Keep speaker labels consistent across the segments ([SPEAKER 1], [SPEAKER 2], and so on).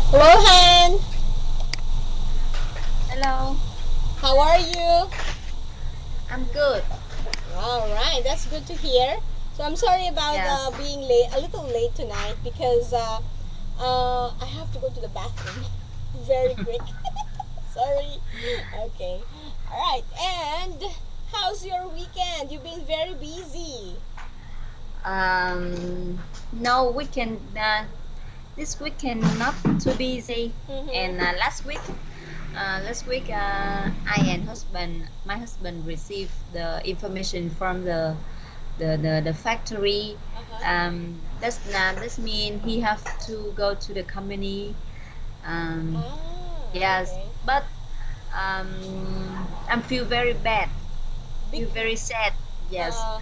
[SPEAKER 1] Hello, Han.
[SPEAKER 2] Hello,
[SPEAKER 1] How are you?
[SPEAKER 2] I'm good.
[SPEAKER 1] All right, that's good to hear. So I'm sorry about
[SPEAKER 2] Yes.
[SPEAKER 1] being late, a little late tonight because I have to go to the bathroom very quick. Sorry. Okay. All right. And how's your weekend? You've been very busy.
[SPEAKER 2] No weekend. This weekend not too busy. And
[SPEAKER 1] Mm-hmm.
[SPEAKER 2] last week, I and my husband received the information from the factory.
[SPEAKER 1] Uh-huh.
[SPEAKER 2] This mean he have to go to the company. Um,
[SPEAKER 1] Ah,
[SPEAKER 2] yes,
[SPEAKER 1] okay.
[SPEAKER 2] but I feel very bad. Feel
[SPEAKER 1] Bec-
[SPEAKER 2] very sad. Yes.
[SPEAKER 1] uh,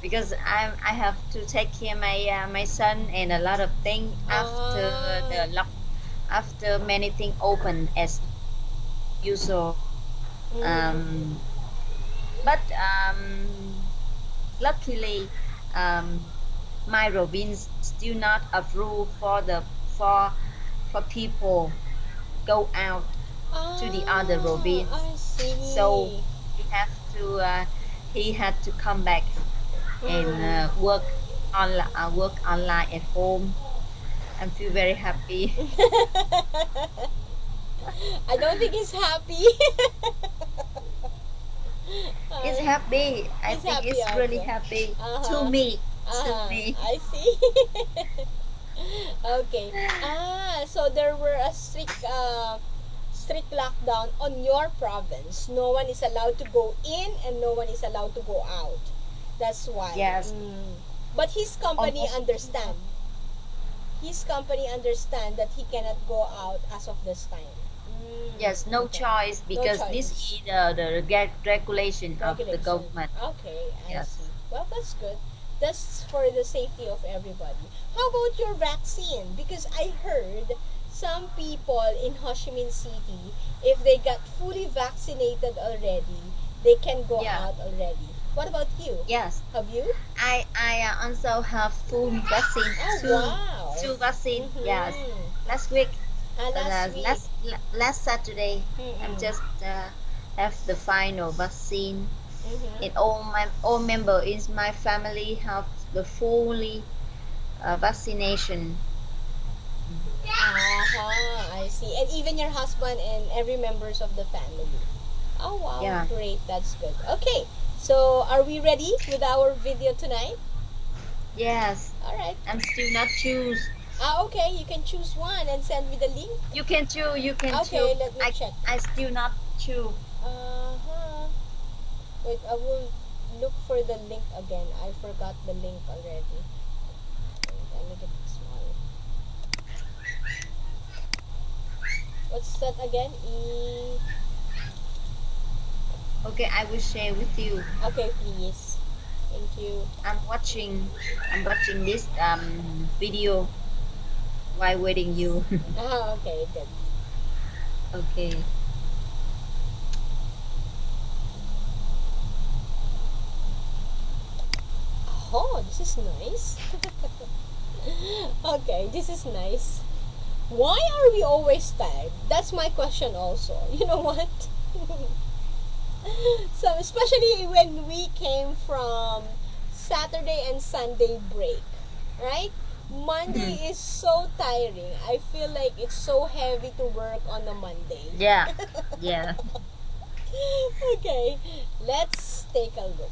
[SPEAKER 2] Because I have to take care my son and a lot of things after
[SPEAKER 1] ah,
[SPEAKER 2] the lock after many things open as usual.
[SPEAKER 1] mm-hmm.
[SPEAKER 2] Um, but luckily, um, my province still not approve for for people go out to the other
[SPEAKER 1] Ah,
[SPEAKER 2] province.
[SPEAKER 1] I
[SPEAKER 2] So
[SPEAKER 1] see.
[SPEAKER 2] he have to he had to come back and
[SPEAKER 1] Mm-hmm.
[SPEAKER 2] work online at home. I feel very happy.
[SPEAKER 1] I don't think he's happy.
[SPEAKER 2] It's
[SPEAKER 1] uh,
[SPEAKER 2] happy. I
[SPEAKER 1] he's
[SPEAKER 2] think
[SPEAKER 1] happy
[SPEAKER 2] it's really
[SPEAKER 1] also.
[SPEAKER 2] happy to
[SPEAKER 1] Uh-huh.
[SPEAKER 2] me. To
[SPEAKER 1] Uh-huh.
[SPEAKER 2] me.
[SPEAKER 1] I see. Okay. So there were a strict lockdown on your province. No one is allowed to go in and no one is allowed to go out. That's why.
[SPEAKER 2] Yes.
[SPEAKER 1] Mm. But his company
[SPEAKER 2] Almost.
[SPEAKER 1] understand. His company understand that he cannot go out as of this time.
[SPEAKER 2] Yes. No
[SPEAKER 1] Okay.
[SPEAKER 2] choice
[SPEAKER 1] No
[SPEAKER 2] because this
[SPEAKER 1] choice.
[SPEAKER 2] is the regulation of the
[SPEAKER 1] Regulation.
[SPEAKER 2] government.
[SPEAKER 1] Okay, I
[SPEAKER 2] Yes.
[SPEAKER 1] see. Well, that's good. That's for the safety of everybody. How about your vaccine? Because I heard some people in Ho Chi Minh City, if they got fully vaccinated already, they can go
[SPEAKER 2] Yeah.
[SPEAKER 1] out already. What about you?
[SPEAKER 2] Yes.
[SPEAKER 1] Have you?
[SPEAKER 2] I also have full vaccine.
[SPEAKER 1] Oh, wow.
[SPEAKER 2] Two vaccine. Yes.
[SPEAKER 1] Mm-hmm.
[SPEAKER 2] Last week.
[SPEAKER 1] Last week.
[SPEAKER 2] Last Saturday, I'm
[SPEAKER 1] Mm-mm.
[SPEAKER 2] just have the final vaccine,
[SPEAKER 1] Mm-hmm.
[SPEAKER 2] and all member in my family have the fully vaccination.
[SPEAKER 1] Uh-huh, I see. And even your husband and every members of the family. Oh wow,
[SPEAKER 2] Yeah.
[SPEAKER 1] great. That's good. Okay. So, are we ready with our video tonight?
[SPEAKER 2] Yes.
[SPEAKER 1] All right.
[SPEAKER 2] I'm still not choose.
[SPEAKER 1] Okay, you can choose one and send me the link.
[SPEAKER 2] You can choose. You can choose.
[SPEAKER 1] Okay, let me check.
[SPEAKER 2] I still not choose.
[SPEAKER 1] Uh-huh. Wait, I will look for the link again. I forgot the link already. Wait, I'll make it small. What's that again?
[SPEAKER 2] Okay, I will share with you.
[SPEAKER 1] Okay, please. Thank you.
[SPEAKER 2] I'm watching. I'm watching this video while waiting you.
[SPEAKER 1] Okay, good.
[SPEAKER 2] Okay.
[SPEAKER 1] Oh, this is nice. Okay, this is nice. Why are we always tired? That's my question also. You know what? So, especially when we came from Saturday and Sunday break, right? Monday is so tiring. I feel like it's so heavy to work on a Monday.
[SPEAKER 2] Yeah. Yeah.
[SPEAKER 1] Okay, let's take a look.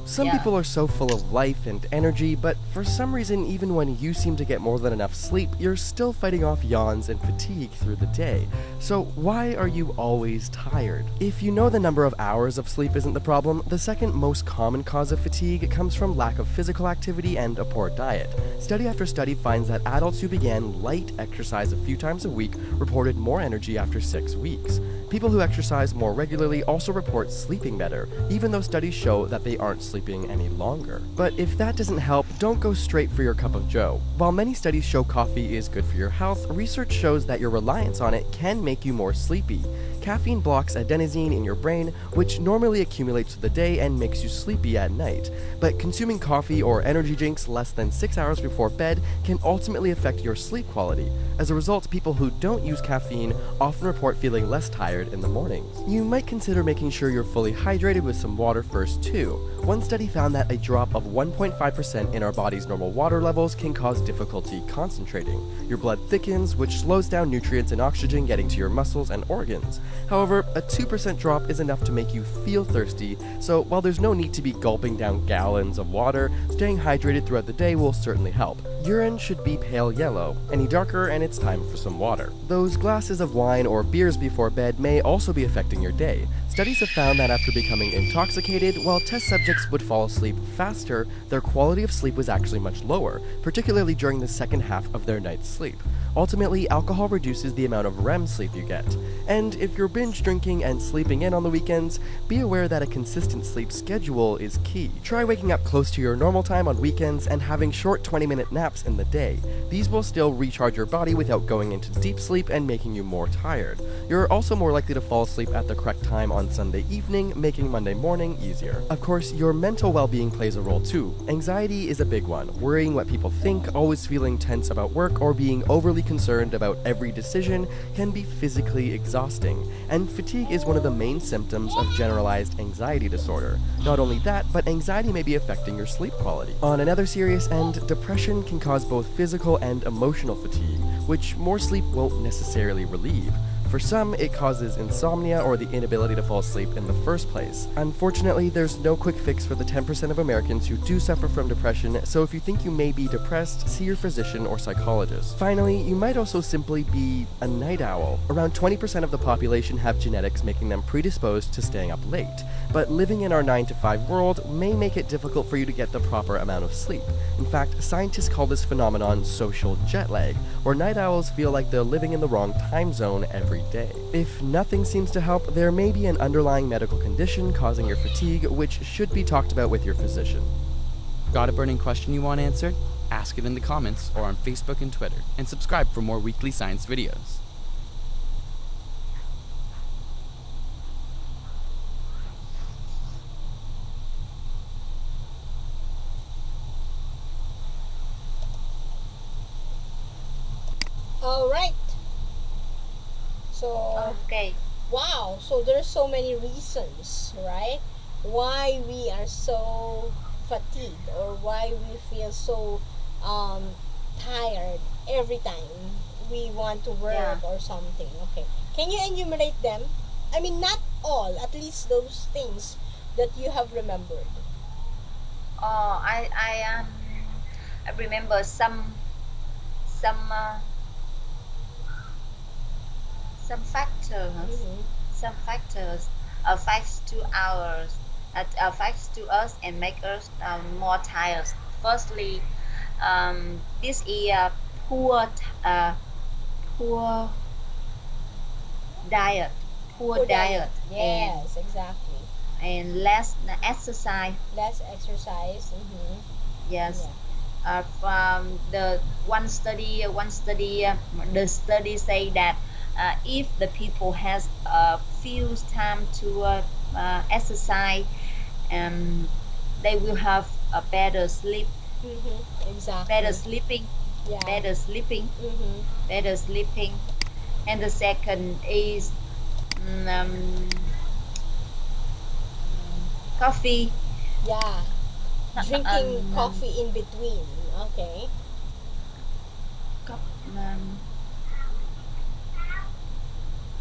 [SPEAKER 3] Some
[SPEAKER 2] Yeah.
[SPEAKER 3] people are so full of life and energy, but for some reason, even when you seem to get more than enough sleep, you're still fighting off yawns and fatigue through the day. So, why are you always tired? If you know the number of hours of sleep isn't the problem, the second most common cause of fatigue comes from lack of physical activity and a poor diet. Study after study finds that adults who began light exercise a few times a week reported more energy after 6 weeks. People who exercise more regularly also report sleeping better, even though studies show that they aren't sleeping any longer. But if that doesn't help, don't go straight for your cup of joe. While many studies show coffee is good for your health, research shows that your reliance on it can make you more sleepy. Caffeine blocks adenosine in your brain, which normally accumulates through the day and makes you sleepy at night. But consuming coffee or energy drinks less than 6 hours before bed can ultimately affect your sleep quality. As a result, people who don't use caffeine often report feeling less tired in the mornings. You might consider making sure you're fully hydrated with some water first too. One study found that a drop of 1.5% in our body's normal water levels can cause difficulty concentrating. Your blood thickens, which slows down nutrients and oxygen getting to your muscles and organs. However, a 2% drop is enough to make you feel thirsty, so while there's no need to be gulping down gallons of water, staying hydrated throughout the day will certainly help. Urine should be pale yellow. Any darker and it's time for some water. Those glasses of wine or beers before bed may also be affecting your day. Studies have found that after becoming intoxicated, while test subjects would fall asleep faster, their quality of sleep was actually much lower, particularly during the second half of their night's sleep. Ultimately, alcohol reduces the amount of REM sleep you get. And if you're binge drinking and sleeping in on the weekends, be aware that a consistent sleep schedule is key. Try waking up close to your normal time on weekends and having short 20-minute naps in the day. These will still recharge your body without going into deep sleep and making you more tired. You're also more likely to fall asleep at the correct time on Sunday evening, making Monday morning easier. Of course, your mental well-being plays a role too. Anxiety is a big one, worrying what people think, always feeling tense about work, or being overly concerned about every decision can be physically exhausting, and fatigue is one of the main symptoms of generalized anxiety disorder. Not only that, but anxiety may be affecting your sleep quality. On another serious end, depression can cause both physical and emotional fatigue, which more sleep won't necessarily relieve. For some, it causes insomnia or the inability to fall asleep in the first place. Unfortunately, there's no quick fix for the 10% of Americans who do suffer from depression, so if you think you may be depressed, see your physician or psychologist. Finally, you might also simply be a night owl. Around 20% of the population have genetics making them predisposed to staying up late, but living in our 9-to-5 world may make it difficult for you to get the proper amount of sleep. In fact, scientists call this phenomenon social jet lag, where night owls feel like they're living in the wrong time zone every day. If nothing seems to help, there may be an underlying medical condition causing your fatigue, which should be talked about with your physician.
[SPEAKER 4] Got a burning question you want answered? Ask it in the comments or on Facebook and Twitter, and subscribe for more weekly science videos.
[SPEAKER 1] All right. So,
[SPEAKER 2] Okay.
[SPEAKER 1] wow. So there's so many reasons, right? Why we are so fatigued or why we feel so tired every time we want to work
[SPEAKER 2] Yeah.
[SPEAKER 1] or something. Okay. Can you enumerate them? I mean, not all, at least those things that you have remembered.
[SPEAKER 2] Oh, I remember some uh, some factors.
[SPEAKER 1] Mm-hmm.
[SPEAKER 2] Some factors affects to ours affects to us and make us more tired. Firstly, this is poor poor diet, poor diet,
[SPEAKER 1] Yes, exactly.
[SPEAKER 2] and less exercise.
[SPEAKER 1] Less exercise. Mm-hmm.
[SPEAKER 2] Yes.
[SPEAKER 1] Yeah.
[SPEAKER 2] From the the study say that if the people has a few time to exercise, they will have a better sleep,
[SPEAKER 1] Mm-hmm. Exactly.
[SPEAKER 2] better sleeping,
[SPEAKER 1] Yeah.
[SPEAKER 2] better sleeping,
[SPEAKER 1] Mm-hmm.
[SPEAKER 2] better sleeping. And the second is mm, um, coffee.
[SPEAKER 1] Yeah. Drinking
[SPEAKER 2] um,
[SPEAKER 1] coffee in between. Okay.
[SPEAKER 2] co- um,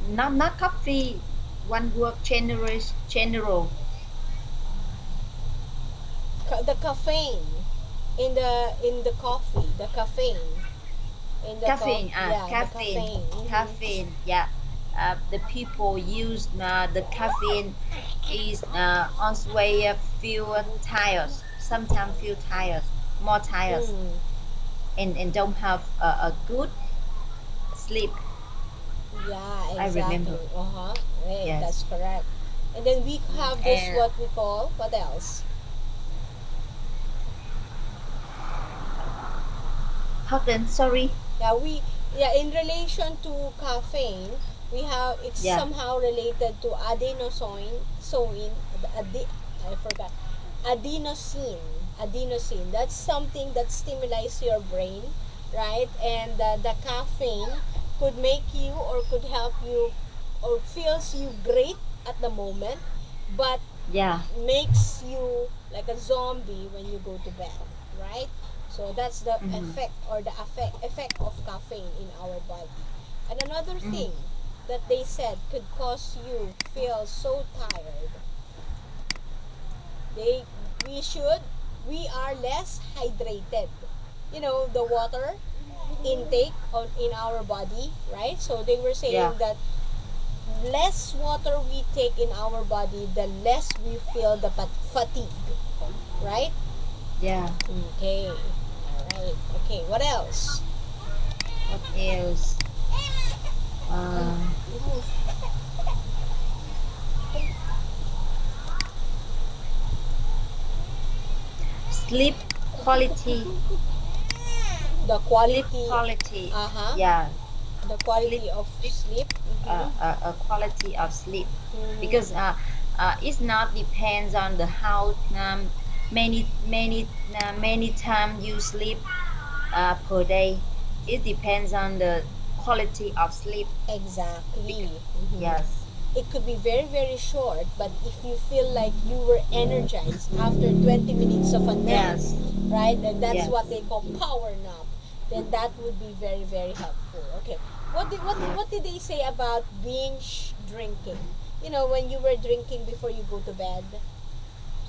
[SPEAKER 2] not coffee. One word general.
[SPEAKER 1] The caffeine in the coffee. The caffeine in the
[SPEAKER 2] Caffeine,
[SPEAKER 1] yeah, the
[SPEAKER 2] caffeine,
[SPEAKER 1] caffeine. Mhm.
[SPEAKER 2] caffeine. Yeah, the people use the caffeine is always feel tired. Sometimes feel tired, more tired,
[SPEAKER 1] Mm.
[SPEAKER 2] and don't have a good sleep.
[SPEAKER 1] Yeah,
[SPEAKER 2] I remember.
[SPEAKER 1] exactly. Uh-huh. Right,
[SPEAKER 2] Yes,
[SPEAKER 1] that's correct. And then we have this
[SPEAKER 2] and
[SPEAKER 1] what we call what else?
[SPEAKER 2] pardon, sorry.
[SPEAKER 1] Yeah, in relation to caffeine, It's
[SPEAKER 2] Yeah.
[SPEAKER 1] somehow related to I forgot, adenosine. That's something that stimulates your brain, right? And the caffeine could make you or could help you or feels you great at the moment, but
[SPEAKER 2] Yeah.
[SPEAKER 1] makes you like a zombie when you go to bed, right? So that's the
[SPEAKER 2] Mm-hmm.
[SPEAKER 1] effect of caffeine in our body. And another
[SPEAKER 2] Mm-hmm.
[SPEAKER 1] thing that they said could cause you feel so tired, they we should we are less hydrated. You know, the water intake in our body, right? So they were
[SPEAKER 2] Yeah.
[SPEAKER 1] saying that less water we take in our body, the less we feel the fatigue, right?
[SPEAKER 2] Yeah.
[SPEAKER 1] Okay. All right. Okay. What else?
[SPEAKER 2] What else? Uh, sleep quality.
[SPEAKER 1] The
[SPEAKER 2] Sleep
[SPEAKER 1] quality.
[SPEAKER 2] quality.
[SPEAKER 1] Uh huh.
[SPEAKER 2] Yeah.
[SPEAKER 1] The
[SPEAKER 2] Sleep.
[SPEAKER 1] quality of
[SPEAKER 2] Sleep.
[SPEAKER 1] sleep.
[SPEAKER 2] Quality of sleep, because
[SPEAKER 1] Mm-hmm.
[SPEAKER 2] it's not depends on the how many time you sleep per day. It depends on the quality of sleep.
[SPEAKER 1] Exactly.
[SPEAKER 2] Because,
[SPEAKER 1] Mm-hmm.
[SPEAKER 2] yes,
[SPEAKER 1] It could be very, very short, but if you feel like you were energized after 20 minutes of a nap,
[SPEAKER 2] yes,
[SPEAKER 1] right, and that's what
[SPEAKER 2] yes,
[SPEAKER 1] they call power nap, then that would be very, very helpful. Okay. What
[SPEAKER 2] yes.
[SPEAKER 1] did they say about binge drinking? You know, when you were drinking before you go to bed.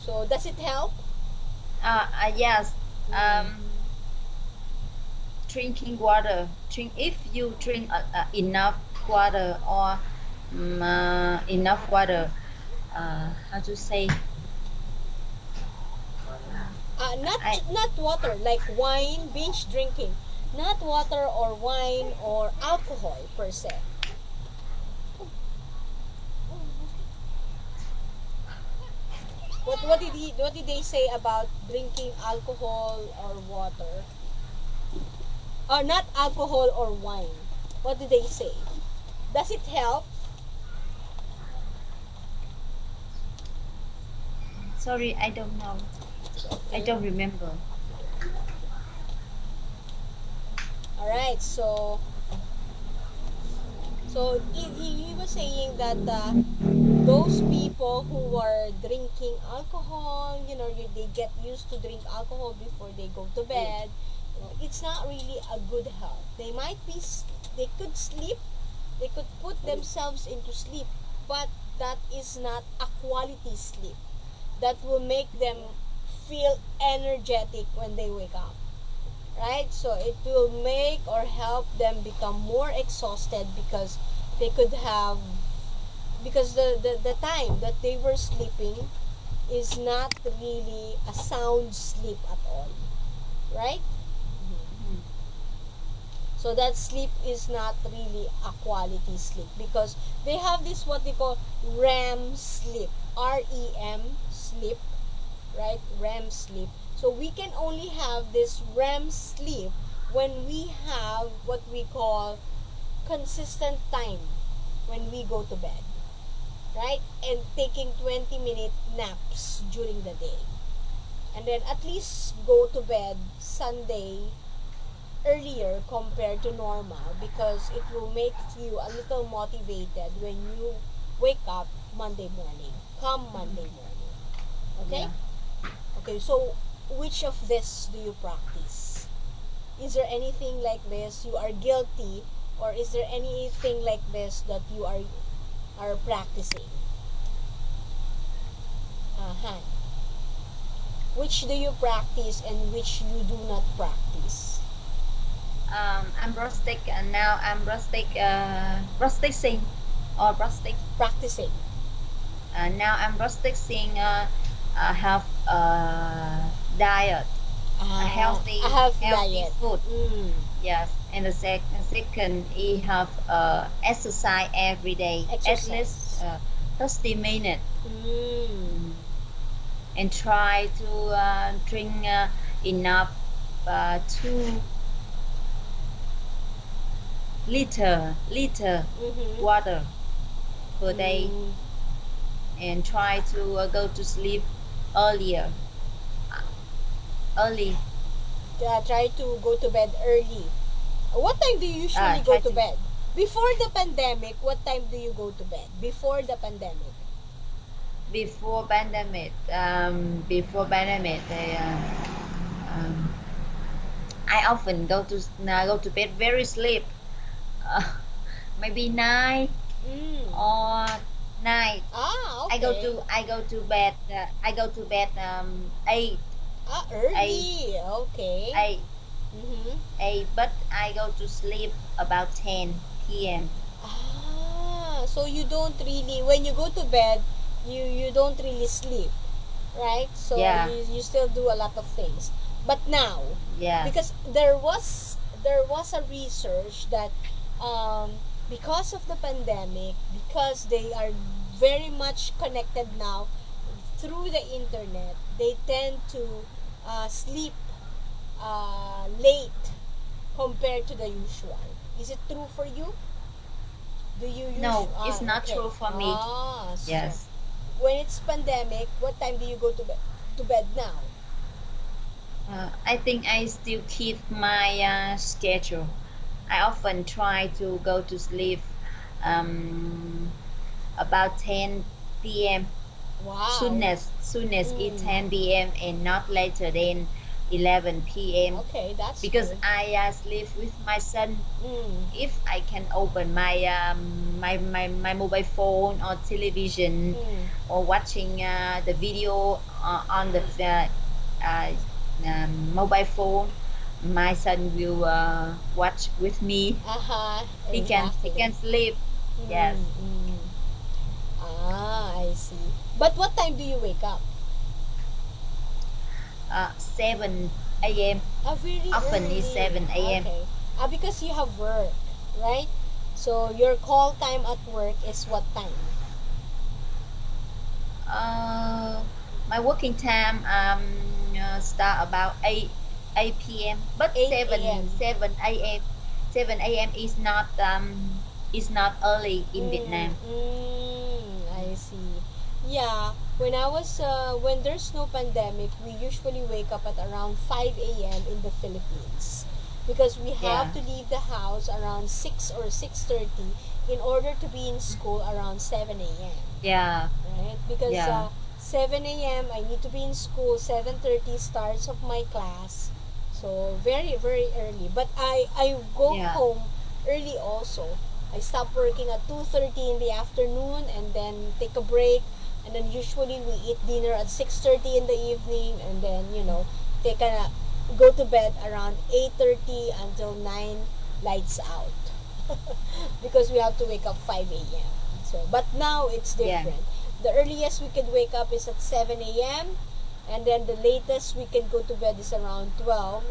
[SPEAKER 1] So does it help?
[SPEAKER 2] Yes.
[SPEAKER 1] Mm.
[SPEAKER 2] Um, Drinking water. Drink if you drink enough water, or enough water. How to say?
[SPEAKER 1] Not
[SPEAKER 2] I
[SPEAKER 1] not water like wine, binge drinking, not water or wine or alcohol per se. What did they say about drinking alcohol or water? Or not alcohol or wine. What did they say? Does it help?
[SPEAKER 2] sorry, I don't know. I
[SPEAKER 1] Okay.
[SPEAKER 2] don't remember.
[SPEAKER 1] All right. So he was saying that those people who are drinking alcohol, you know, they get used to drink alcohol before they go to bed. It's not really a good health. They could sleep, they could put themselves into sleep, but that is not a quality sleep that will make them feel energetic when they wake up, right? So it will make or help them become more exhausted because they could have because the time that they were sleeping is not really a sound sleep at all, right?
[SPEAKER 2] Mhm.
[SPEAKER 1] So that sleep is not really a quality sleep because they have this what they call REM sleep, REM sleep, right? REM sleep. So we can only have this REM sleep when we have what we call consistent time when we go to bed, right? And taking 20-minute naps during the day. And then at least go to bed Sunday earlier compared to normal because it will make you a little motivated when you wake up Monday morning. Come Monday morning. Okay?
[SPEAKER 2] Yeah.
[SPEAKER 1] Okay, so which of this do you practice? Is there anything like this you are guilty or is there anything like this that you are practicing? Uh-huh. Which do you practice and which you do not practice?
[SPEAKER 2] I'm rustic, and now I'm rustic. Rustic sing, or rustic.
[SPEAKER 1] Practicing.
[SPEAKER 2] Now I'm rustic sing. Have diet, a
[SPEAKER 1] A
[SPEAKER 2] healthy
[SPEAKER 1] healthy
[SPEAKER 2] healthy
[SPEAKER 1] diet.
[SPEAKER 2] food.
[SPEAKER 1] Mm.
[SPEAKER 2] Yes, and the second, he have exercise every day, at least
[SPEAKER 1] Exercise.
[SPEAKER 2] 30 minutes.
[SPEAKER 1] Mm.
[SPEAKER 2] Mm. And try to drink enough, two liter
[SPEAKER 1] Mm-hmm.
[SPEAKER 2] water per day,
[SPEAKER 1] Mm.
[SPEAKER 2] and try to go to sleep earlier, uh, early.
[SPEAKER 1] Try to go to bed early. What time do you usually go
[SPEAKER 2] Try
[SPEAKER 1] to
[SPEAKER 2] to
[SPEAKER 1] bed? Before the pandemic, what time do you go to bed? Before the pandemic.
[SPEAKER 2] before pandemic, um, I often go to bed very sleep, uh, maybe
[SPEAKER 1] Mm.
[SPEAKER 2] or night.
[SPEAKER 1] Ah, okay.
[SPEAKER 2] I go to bed 8
[SPEAKER 1] Ah,
[SPEAKER 2] 8
[SPEAKER 1] early. Okay.
[SPEAKER 2] 8
[SPEAKER 1] Mm-hmm.
[SPEAKER 2] 8, but I go to sleep about 10 p.m.
[SPEAKER 1] Ah, so you don't really, when you go to bed, you don't really sleep, right? So
[SPEAKER 2] Yeah,
[SPEAKER 1] you still do a lot of things. But now,
[SPEAKER 2] yeah,
[SPEAKER 1] because there was a research that because of the pandemic, because they are very much connected now through the internet, they tend to sleep late compared to the usual. Is it true for you? Do you use
[SPEAKER 2] no, it's not
[SPEAKER 1] okay.
[SPEAKER 2] true for me.
[SPEAKER 1] So
[SPEAKER 2] Yes.
[SPEAKER 1] when it's pandemic, what time do you go to bed now?
[SPEAKER 2] I think I still keep my schedule. I often try to go to sleep um, about 10 p.m.
[SPEAKER 1] Wow.
[SPEAKER 2] Soonest is
[SPEAKER 1] Mm.
[SPEAKER 2] 10 p.m. and not later than 11 p.m.
[SPEAKER 1] Okay, that's
[SPEAKER 2] because
[SPEAKER 1] good.
[SPEAKER 2] I sleep with my son.
[SPEAKER 1] Mm.
[SPEAKER 2] If I can open my mobile phone or television
[SPEAKER 1] Mm.
[SPEAKER 2] or watching the video on the uh, mobile phone, my son will watch with me.
[SPEAKER 1] Uh-huh.
[SPEAKER 2] He
[SPEAKER 1] Exactly.
[SPEAKER 2] can sleep.
[SPEAKER 1] Mm.
[SPEAKER 2] Yes,
[SPEAKER 1] Mm. I see. But what time do you wake up?
[SPEAKER 2] 7 a.m.
[SPEAKER 1] Very
[SPEAKER 2] Often is
[SPEAKER 1] early.
[SPEAKER 2] 7 a.m.
[SPEAKER 1] Okay. Because you have work, right? So your call time at work is what time?
[SPEAKER 2] Uh, my working time start about 8 p.m. But
[SPEAKER 1] 8 a.m.
[SPEAKER 2] 7 a.m. is not early in
[SPEAKER 1] Mm,
[SPEAKER 2] Vietnam.
[SPEAKER 1] I see. Yeah, when there's no pandemic, we usually wake up at around 5 a.m. in the Philippines because we have
[SPEAKER 2] Yeah,
[SPEAKER 1] to leave the house around 6 or 6:30 in order to be in school around 7 a.m.
[SPEAKER 2] yeah,
[SPEAKER 1] Right? Because
[SPEAKER 2] yeah,
[SPEAKER 1] 7 a.m. I need to be in school, 7:30 starts of my class. So very very early. But I go
[SPEAKER 2] yeah,
[SPEAKER 1] home early also. I stop working at 2:30 in the afternoon and then take a break, and then usually we eat dinner at 6:30 in the evening, and then take a go to bed around 8:30 until 9 lights out. Because we have to wake up 5 a.m. So, but now it's
[SPEAKER 2] yeah.
[SPEAKER 1] different. The earliest we could wake up is at 7 a.m. and then the latest we can go to bed is around 12.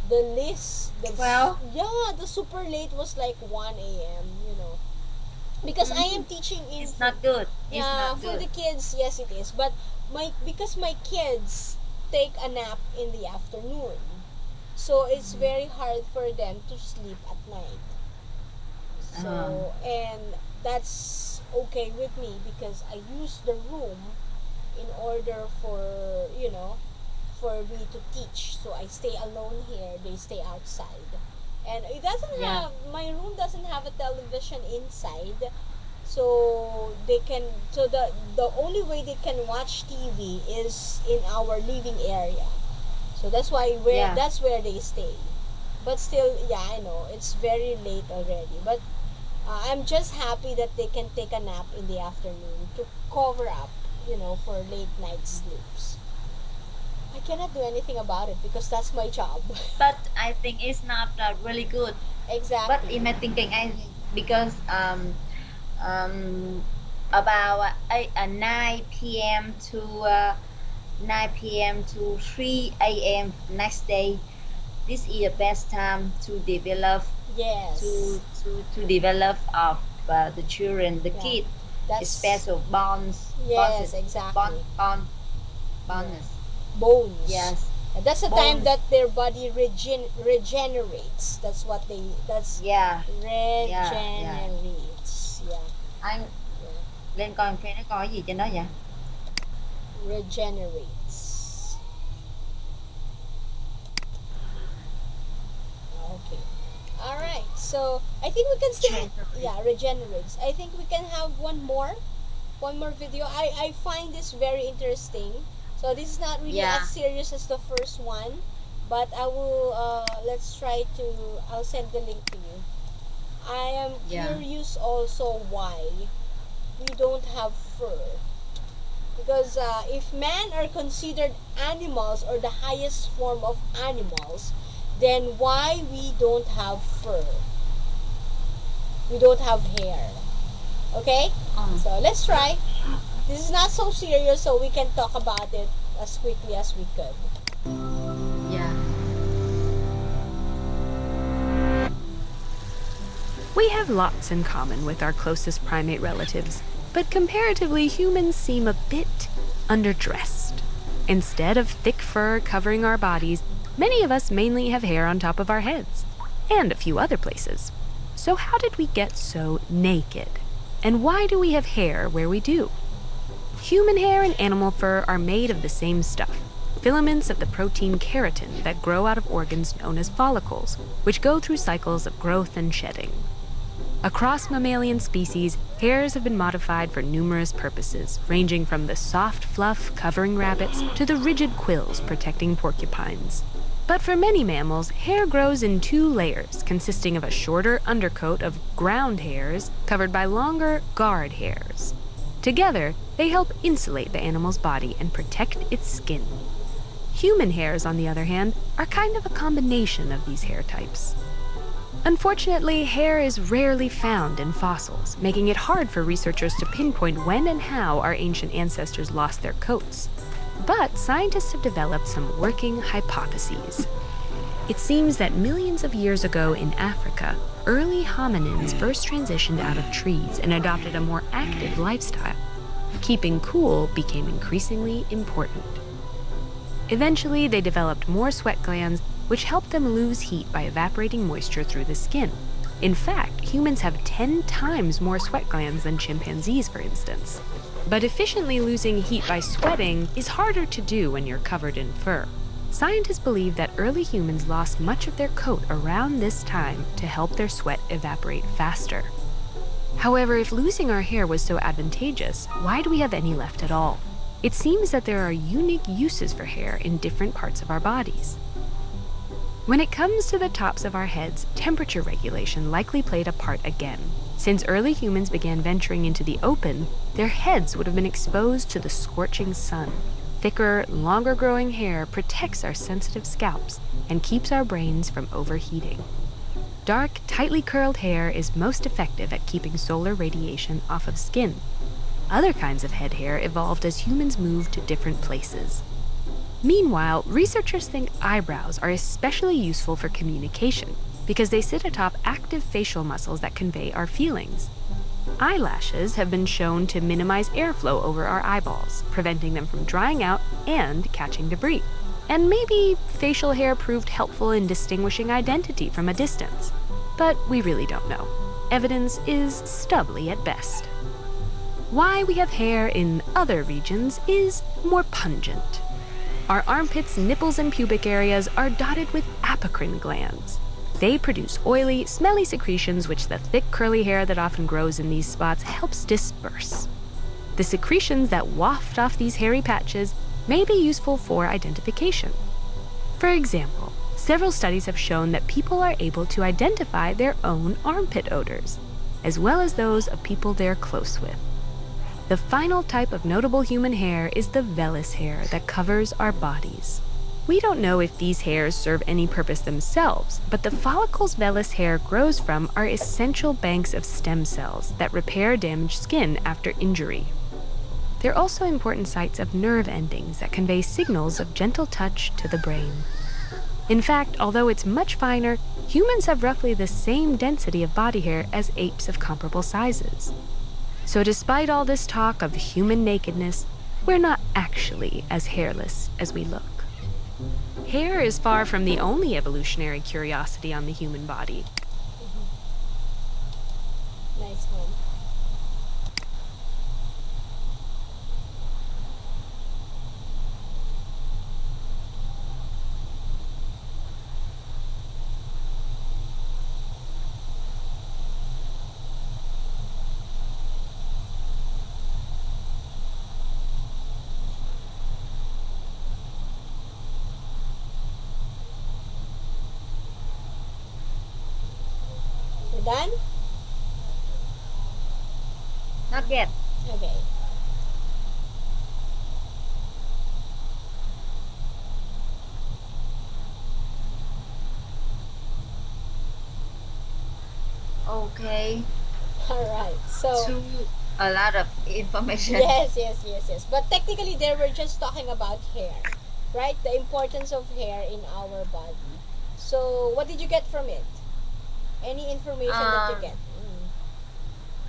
[SPEAKER 1] The least,
[SPEAKER 2] 12.
[SPEAKER 1] yeah, the super late was like 1 a.m. Because I am
[SPEAKER 2] Mm,
[SPEAKER 1] teaching in,
[SPEAKER 2] it's not good. It's
[SPEAKER 1] yeah,
[SPEAKER 2] not
[SPEAKER 1] for
[SPEAKER 2] good.
[SPEAKER 1] the kids, yes it is. But because my kids take a nap in the afternoon, so it's
[SPEAKER 2] Mhm.
[SPEAKER 1] very hard for them to sleep at night.
[SPEAKER 2] Uh,
[SPEAKER 1] So, and that's okay with me because I use the room in order for me to teach. So I stay alone here, they stay outside. And
[SPEAKER 2] yeah,
[SPEAKER 1] my room doesn't have a television inside. So the only way they can watch TV is in our living area. So
[SPEAKER 2] yeah.
[SPEAKER 1] that's where they stay. But still, yeah, I know it's very late already. But I'm just happy that they can take a nap in the afternoon to cover up, for late night sleeps. I cannot do anything about it because that's my job.
[SPEAKER 2] But I think it's not really good. But
[SPEAKER 1] Exactly.
[SPEAKER 2] in my thinking, I because um about 9 p.m. to 9 p.m. to 3 a.m. next day. This is the best time to develop
[SPEAKER 1] Yes.
[SPEAKER 2] to develop of the children, the
[SPEAKER 1] Yeah.
[SPEAKER 2] kid,
[SPEAKER 1] That's
[SPEAKER 2] special bonds,
[SPEAKER 1] yes, exactly.
[SPEAKER 2] bond,
[SPEAKER 1] Yeah.
[SPEAKER 2] bonus.
[SPEAKER 1] Bones.
[SPEAKER 2] Yes,
[SPEAKER 1] That's the time
[SPEAKER 2] Born.
[SPEAKER 1] that their body regenerates. That's what that's
[SPEAKER 2] Yeah.
[SPEAKER 1] regenerates. Yeah.
[SPEAKER 2] Anh lên coi cái nó coi gì trên đó vậy?
[SPEAKER 1] Regenerates. Okay. All right. So I think we can still, regenerates. I think we can have one more video. I find this very interesting. So this is not really
[SPEAKER 2] Yeah.
[SPEAKER 1] as serious as the first one, but I will let's try to. I'll send the link to you. I am
[SPEAKER 2] Yeah.
[SPEAKER 1] curious also why we don't have fur. Because if men are considered animals or the highest form of animals, then why we don't have fur? We don't have hair. Okay? So let's try. This is not so serious, so we can talk about it as quickly as we could.
[SPEAKER 2] Yeah.
[SPEAKER 5] We have lots in common with our closest primate relatives, but comparatively humans seem a bit underdressed. Instead of thick fur covering our bodies, many of us mainly have hair on top of our heads, and a few other places. So how did we get so naked? And why do we have hair where we do? Human hair and animal fur are made of the same stuff, filaments of the protein keratin that grow out of organs known as follicles, which go through cycles of growth and shedding. Across mammalian species, hairs have been modified for numerous purposes, ranging from the soft fluff covering rabbits to the rigid quills protecting porcupines. But for many mammals, hair grows in two layers, consisting of a shorter undercoat of ground hairs covered by longer guard hairs. Together, they help insulate the animal's body and protect its skin. Human hairs, on the other hand, are kind of a combination of these hair types. Unfortunately, hair is rarely found in fossils, making it hard for researchers to pinpoint when and how our ancient ancestors lost their coats. But scientists have developed some working hypotheses. It seems that millions of years ago in Africa, early hominins first transitioned out of trees and adopted a more active lifestyle. Keeping cool became increasingly important. Eventually, they developed more sweat glands, which helped them lose heat by evaporating moisture through the skin. In fact, humans have 10 times more sweat glands than chimpanzees, for instance. But efficiently losing heat by sweating is harder to do when you're covered in fur. Scientists believe that early humans lost much of their coat around this time to help their sweat evaporate faster. However, if losing our hair was so advantageous, why do we have any left at all? It seems that there are unique uses for hair in different parts of our bodies. When it comes to the tops of our heads, temperature regulation likely played a part again. Since early humans began venturing into the open, their heads would have been exposed to the scorching sun. Thicker, longer-growing hair protects our sensitive scalps and keeps our brains from overheating. Dark, tightly curled hair is most effective at keeping solar radiation off of skin. Other kinds of head hair evolved as humans moved to different places. Meanwhile, researchers think eyebrows are especially useful for communication because they sit atop active facial muscles that convey our feelings. Eyelashes have been shown to minimize airflow over our eyeballs, preventing them from drying out and catching debris. And maybe facial hair proved helpful in distinguishing identity from a distance. But we really don't know. Evidence is stubbly at best. Why we have hair in other regions is more pungent. Our armpits, nipples, and pubic areas are dotted with apocrine glands. They produce oily, smelly secretions which the thick, curly hair that often grows in these spots helps disperse. The secretions that waft off these hairy patches may be useful for identification. For example, several studies have shown that people are able to identify their own armpit odors, as well as those of people they're close with. The final type of notable human hair is the vellus hair that covers our bodies. We don't know if these hairs serve any purpose themselves, but the follicles vellus hair grows from are essential banks of stem cells that repair damaged skin after injury. They're also important sites of nerve endings that convey signals of gentle touch to the brain. In fact, although it's much finer, humans have roughly the same density of body hair as apes of comparable sizes. So despite all this talk of human nakedness, we're not actually as hairless as we look. Hair is far from the only evolutionary curiosity on the human body.
[SPEAKER 1] Nice one. We're done?
[SPEAKER 2] Not yet.
[SPEAKER 1] Okay.
[SPEAKER 2] Okay.
[SPEAKER 1] All right. So
[SPEAKER 2] Too a lot of information.
[SPEAKER 1] yes. But technically, they were just talking about hair, right? The importance of hair in our body. So, what did you get from it? Any information that you
[SPEAKER 2] Um,
[SPEAKER 1] get?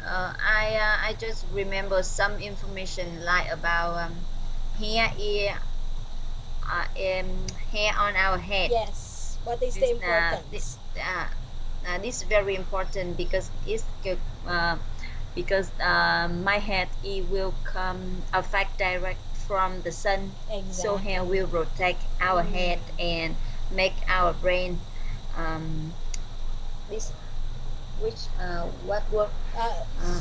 [SPEAKER 2] I just remember some information like about hair ear hair on our head.
[SPEAKER 1] Yes. What is the
[SPEAKER 2] This
[SPEAKER 1] importance?
[SPEAKER 2] this is very important because my head it will come affect direct from the sun. So hair
[SPEAKER 1] Exactly.
[SPEAKER 2] will protect our head and make our brain this which what word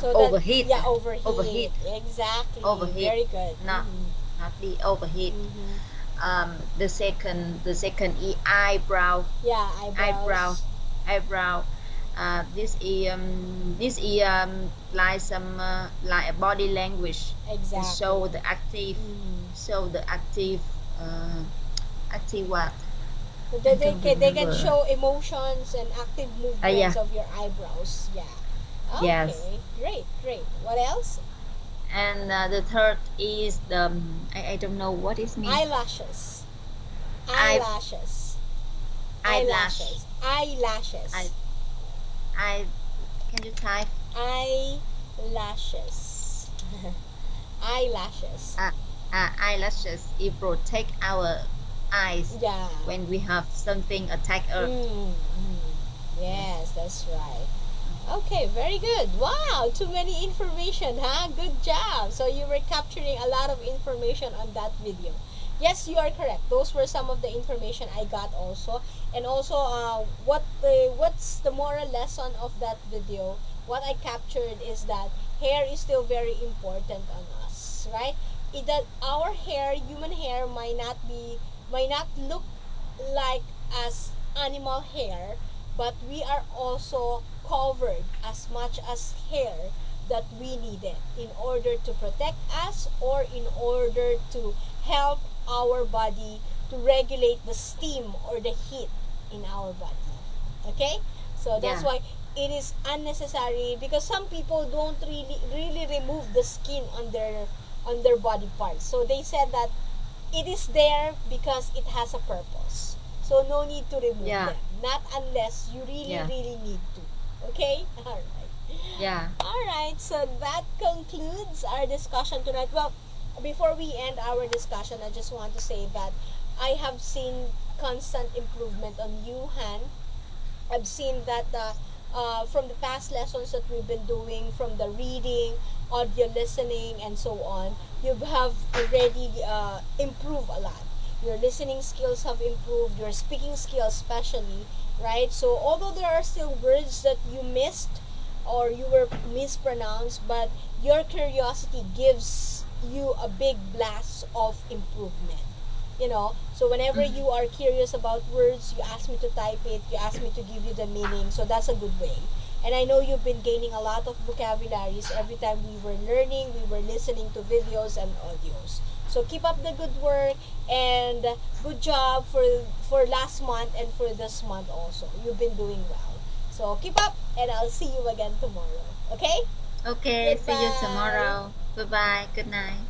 [SPEAKER 1] So that
[SPEAKER 2] overheat
[SPEAKER 1] yeah, overheat.
[SPEAKER 2] overheat
[SPEAKER 1] Exactly.
[SPEAKER 2] overheat
[SPEAKER 1] Very good.
[SPEAKER 2] not not the overheat.
[SPEAKER 1] Mm-hmm.
[SPEAKER 2] The second eyebrow
[SPEAKER 1] Yeah,
[SPEAKER 2] eyebrow
[SPEAKER 1] eyebrows.
[SPEAKER 2] eyebrow this is like some like a body language. It
[SPEAKER 1] Exactly.
[SPEAKER 2] show the active
[SPEAKER 1] Mm-hmm.
[SPEAKER 2] show the active active what
[SPEAKER 1] They,
[SPEAKER 2] I
[SPEAKER 1] they,
[SPEAKER 2] don't
[SPEAKER 1] can, they can
[SPEAKER 2] remember.
[SPEAKER 1] show emotions and active
[SPEAKER 2] Yeah,
[SPEAKER 1] movements of your eyebrows. Yeah.
[SPEAKER 2] yes.
[SPEAKER 1] Okay. Great. What else?
[SPEAKER 2] And the third is the I don't know what it means.
[SPEAKER 1] Eyelashes.
[SPEAKER 2] eye
[SPEAKER 1] Eyelashes.
[SPEAKER 2] eyelash
[SPEAKER 1] Eyelashes. Eyelashes.
[SPEAKER 2] I I can you type
[SPEAKER 1] Eyelashes. Eyelashes.
[SPEAKER 2] uh, eyelashes it protect our eyes
[SPEAKER 1] Yeah.
[SPEAKER 2] when we have something attack us.
[SPEAKER 1] Yes, that's right. Okay, very good. Wow, too many information, huh? Good job. So you were capturing a lot of information on that video. Yes, you are correct. Those were some of the information I got also. And also, what's the moral lesson of that video? What I captured is that hair is still very important on us, right? It that our hair, human hair, might not look like as animal hair, but we are also covered as much as hair that we needed in order to protect us or in order to help our body to regulate the steam or the heat in our body. Okay? So that's
[SPEAKER 2] Yeah,
[SPEAKER 1] why it is unnecessary because some people don't really remove the skin on their body parts. So they said that it is there because it has a purpose. So no need to remove
[SPEAKER 2] yeah,
[SPEAKER 1] them. Not unless you
[SPEAKER 2] yeah,
[SPEAKER 1] really need to. Okay? Alright.
[SPEAKER 2] yeah.
[SPEAKER 1] Alright, so that concludes our discussion tonight. Well, before we end our discussion, I just want to say that I have seen constant improvement on you, Han. I've seen that from the past lessons that we've been doing, from the reading, audio listening, and so on, you have already improved a lot. Your listening skills have improved, your speaking skills, especially, right? So, although there are still words that you missed or you were mispronounced, but your curiosity gives you a big blast of improvement. So whenever
[SPEAKER 2] Mhm.
[SPEAKER 1] you are curious about words, you ask me to type it, you ask me to give you the meaning, so that's a good way. And I know you've been gaining a lot of vocabularies every time we were learning, we were listening to videos and audios. So keep up the good work and good job for last month and for this month also. You've been doing well. So keep up and I'll see you again tomorrow. Okay?
[SPEAKER 2] Okay, see you
[SPEAKER 1] Goodbye.
[SPEAKER 2] tomorrow. Bye bye. Good night.